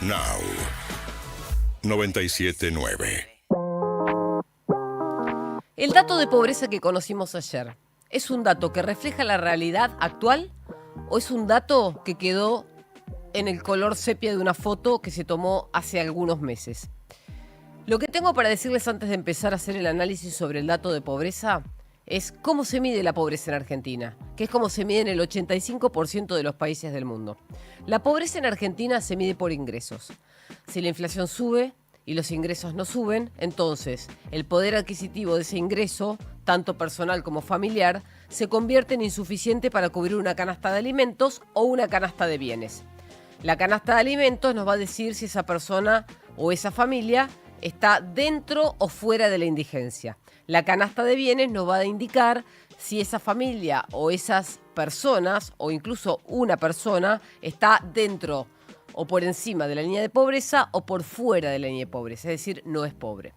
Now 97.9. El dato de pobreza que conocimos ayer, ¿es un dato que refleja la realidad actual o es un dato que quedó en el color sepia de una foto que se tomó hace algunos meses? Lo que tengo para decirles antes de empezar a hacer el análisis sobre el dato de pobreza es cómo se mide la pobreza en Argentina, que es como se mide en el 85% de los países del mundo. La pobreza en Argentina se mide por ingresos. Si la inflación sube y los ingresos no suben, entonces el poder adquisitivo de ese ingreso, tanto personal como familiar, se convierte en insuficiente para cubrir una canasta de alimentos o una canasta de bienes. La canasta de alimentos nos va a decir si esa persona o esa familia está dentro o fuera de la indigencia. La canasta de bienes nos va a indicar si esa familia o esas personas, o incluso una persona, está dentro o por encima de la línea de pobreza o por fuera de la línea de pobreza, es decir, no es pobre.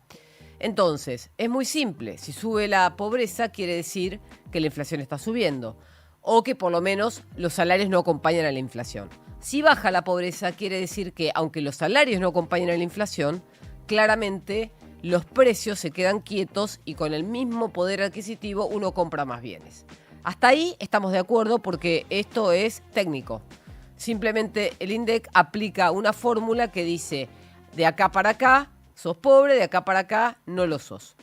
Entonces, es muy simple. Si sube la pobreza, quiere decir que la inflación está subiendo o que por lo menos los salarios no acompañan a la inflación. Si baja la pobreza, quiere decir que aunque los salarios no acompañan a la inflación, claramente los precios se quedan quietos y con el mismo poder adquisitivo uno compra más bienes. Hasta ahí estamos de acuerdo porque esto es técnico. Simplemente el INDEC aplica una fórmula que dice de acá para acá sos pobre, de acá para acá no lo sos.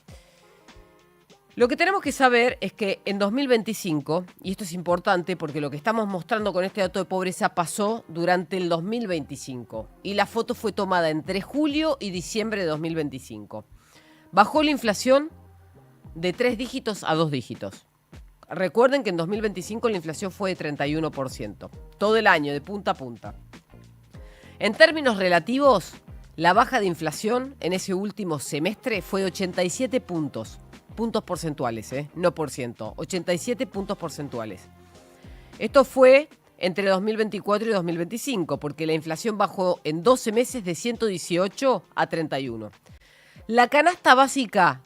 Lo que tenemos que saber es que en 2025, y esto es importante porque lo que estamos mostrando con este dato de pobreza pasó durante el 2025 y la foto fue tomada entre julio y diciembre de 2025. Bajó la inflación de 3 dígitos a 2 dígitos. Recuerden que en 2025 la inflación fue de 31%, todo el año, de punta a punta. En términos relativos, la baja de inflación en ese último semestre fue de 87 puntos porcentuales, no por ciento, 87 puntos porcentuales. Esto fue entre 2024 y 2025, porque la inflación bajó en 12 meses de 118 a 31. La canasta básica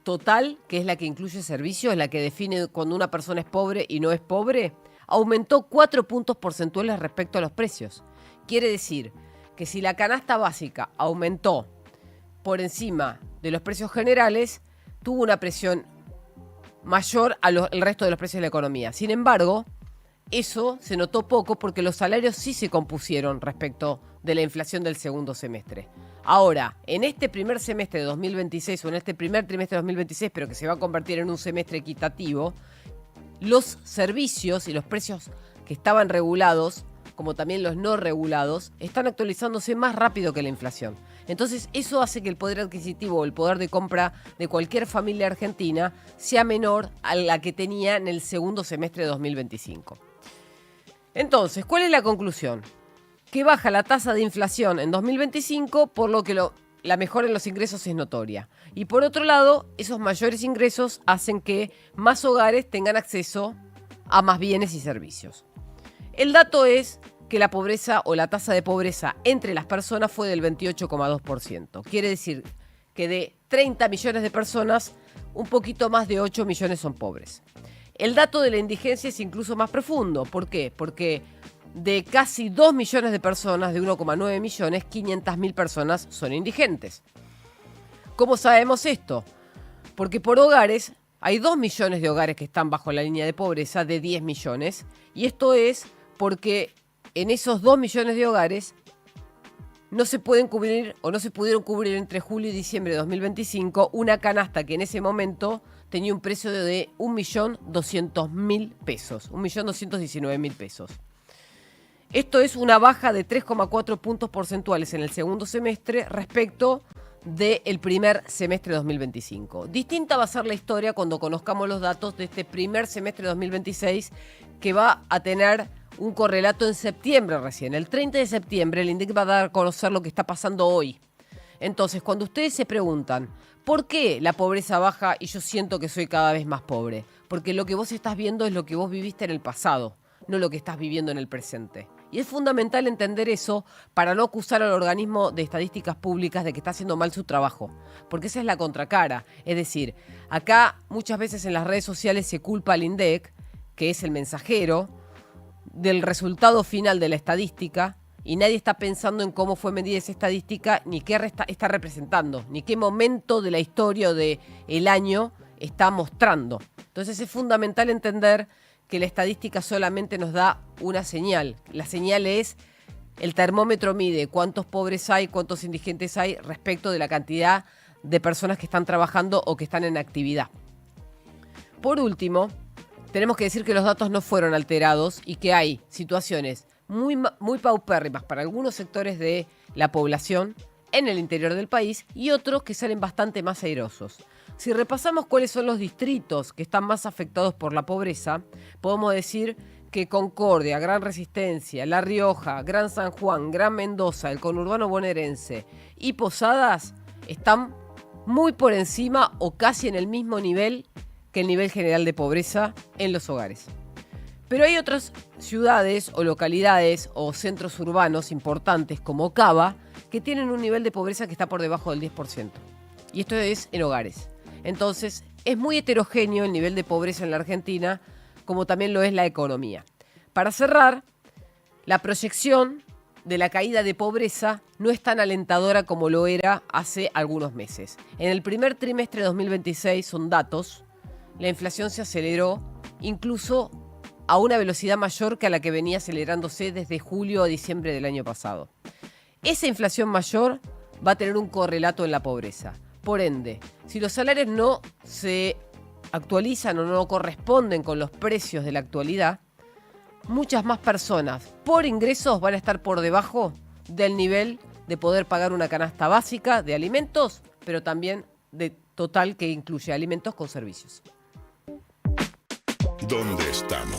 total, que es la que incluye servicios, es la que define cuando una persona es pobre y no es pobre, aumentó 4 puntos porcentuales respecto a los precios. Quiere decir que si la canasta básica aumentó por encima de los precios generales, tuvo una presión mayor al resto de los precios de la economía. Sin embargo, eso se notó poco porque los salarios sí se compusieron respecto de la inflación del segundo semestre. Ahora, en este primer semestre de 2026 o en este primer trimestre de 2026, pero que se va a convertir en un semestre equitativo, los servicios y los precios que estaban regulados, como también los no regulados, están actualizándose más rápido que la inflación. Entonces, eso hace que el poder adquisitivo o el poder de compra de cualquier familia argentina sea menor a la que tenía en el segundo semestre de 2025. Entonces, ¿cuál es la conclusión? Que baja la tasa de inflación en 2025, por lo que la mejora en los ingresos es notoria. Y por otro lado, esos mayores ingresos hacen que más hogares tengan acceso a más bienes y servicios. El dato es que la pobreza o la tasa de pobreza entre las personas fue del 28,2%. Quiere decir que de 30 millones de personas, un poquito más de 8 millones son pobres. El dato de la indigencia es incluso más profundo. ¿Por qué? Porque de casi 2 millones de personas, de 1,9 millones, 500.000 personas son indigentes. ¿Cómo sabemos esto? Porque por hogares, hay 2 millones de hogares que están bajo la línea de pobreza de 10 millones. Y esto es porque en esos 2 millones de hogares no se pueden cubrir o no se pudieron cubrir entre julio y diciembre de 2025 una canasta que en ese momento tenía un precio de 1.200.000 pesos, 1.219.000 pesos. Esto es una baja de 3,4 puntos porcentuales en el segundo semestre respecto del primer semestre de 2025. Distinta va a ser la historia cuando conozcamos los datos de este primer semestre de 2026, que va a tener un correlato en septiembre recién. El 30 de septiembre el INDEC va a dar a conocer lo que está pasando hoy. Entonces, cuando ustedes se preguntan, ¿por qué la pobreza baja y yo siento que soy cada vez más pobre? Porque lo que vos estás viendo es lo que vos viviste en el pasado, no lo que estás viviendo en el presente. Y es fundamental entender eso para no acusar al organismo de estadísticas públicas de que está haciendo mal su trabajo, porque esa es la contracara. Es decir, acá muchas veces en las redes sociales se culpa al INDEC, que es el mensajero, del resultado final de la estadística y nadie está pensando en cómo fue medida esa estadística, ni qué está representando, ni qué momento de la historia o del año está mostrando. Entonces es fundamental entender que la estadística solamente nos da una señal. La señal es, el termómetro mide cuántos pobres hay, cuántos indigentes hay respecto de la cantidad de personas que están trabajando o que están en actividad. Por último, tenemos que decir que los datos no fueron alterados y que hay situaciones muy paupérrimas para algunos sectores de la población en el interior del país y otros que salen bastante más airosos. Si repasamos cuáles son los distritos que están más afectados por la pobreza, podemos decir que Concordia, Gran Resistencia, La Rioja, Gran San Juan, Gran Mendoza, el conurbano bonaerense y Posadas están muy por encima o casi en el mismo nivel que el nivel general de pobreza en los hogares. Pero hay otras ciudades o localidades o centros urbanos importantes como Cava que tienen un nivel de pobreza que está por debajo del 10%. Y esto es en hogares. Entonces, es muy heterogéneo el nivel de pobreza en la Argentina, como también lo es la economía. Para cerrar, la proyección de la caída de pobreza no es tan alentadora como lo era hace algunos meses. En el primer trimestre de 2026, son datos, la inflación se aceleró incluso a una velocidad mayor que a la que venía acelerándose desde julio a diciembre del año pasado. Esa inflación mayor va a tener un correlato en la pobreza. Por ende, si los salarios no se actualizan o no corresponden con los precios de la actualidad, muchas más personas por ingresos van a estar por debajo del nivel de poder pagar una canasta básica de alimentos, pero también de total que incluye alimentos con servicios. ¿Dónde estamos?